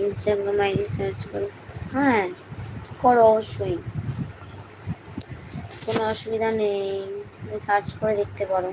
Instagram ID search করো। হ্যাঁ করো অবশ্যই, কোনো অসুবিধা নেই, সার্চ করে দেখতে পারো।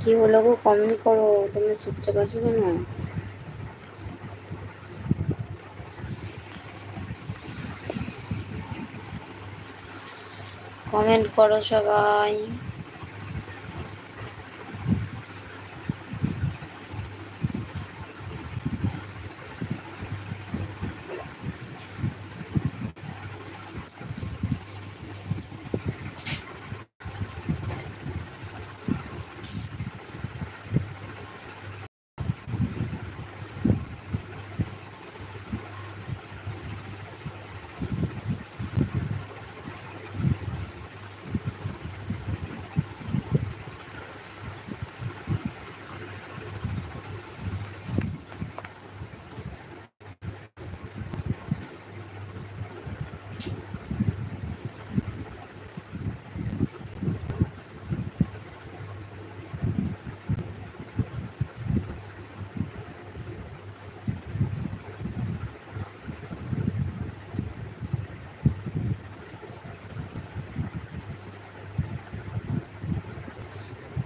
কি হলো গো, কমেন্ট করো, তোমরা চুপচাপ আছো কেন? কমেন্ট করো সবাই।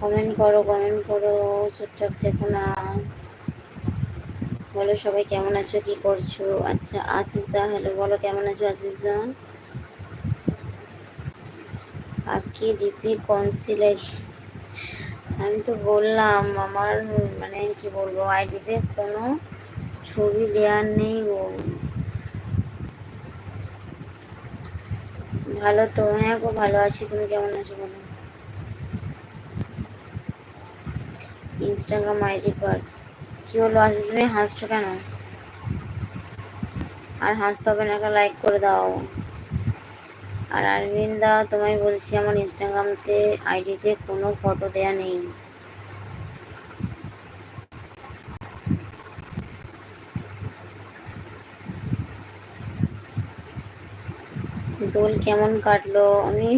কমেন্ট করো, কমেন্ট করো, চুপচাপ থেকো না। বলো সবাই কেমন আছো, কি করছো? আচ্ছা আশিস দা, হ্যালো, বলো কেমন আছো আশিস দা? আকি ডিপি কনসিলার, আমি তো বললাম আমার মানে কি বলবো, আইডিতে কোনো ছবি দেওয়ার নেই গো। ভালো তো, হ্যাঁ গো ভালো আছি, তুমি কেমন আছো বলো? ইনস্টাগ্রাম আইডি পার, কি হলো আজকে তুমি হাসছো কেন? আর হাসতে হবে না, একটা লাইক করে দাও। আর আরবিন দা, তোমায় বলছি আমার ইনস্টাগ্রামতে আইডিতে কোনো ফটো দেয়া নেই। দোল কেমন কাটলো? আমি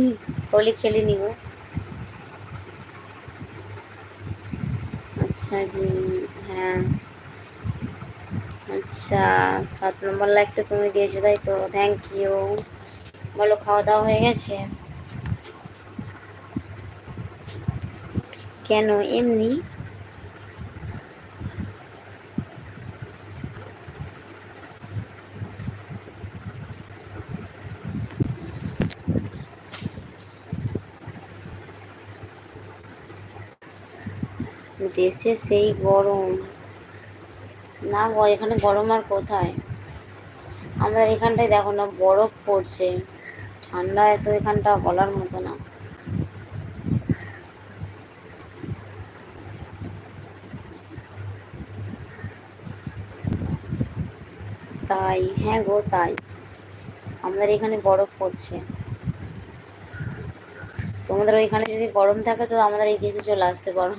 হোলি খেলিনি গো। আচ্ছা জি, হ্যাঁ আচ্ছা, 7 নম্বর লাইকটা তুমি দিয়েছো তাই তো, থ্যাংক ইউ। বলো খাওয়া দাওয়া হয়ে গেছে? কেন এমনি? দেশে সেই গরম, না গো এখানে গরম আর কোথায়, আমরা এখানটায় দেখো না বরফ পড়ছে, ঠান্ডা এত এখানটা বলার মতো না। তাই, হ্যাঁ গো তাই, আমাদের এখানে বরফ পড়ছে। তোমাদের ওইখানে যদি গরম থাকে তো আমাদের এই দেশে চলে আসতে পারো।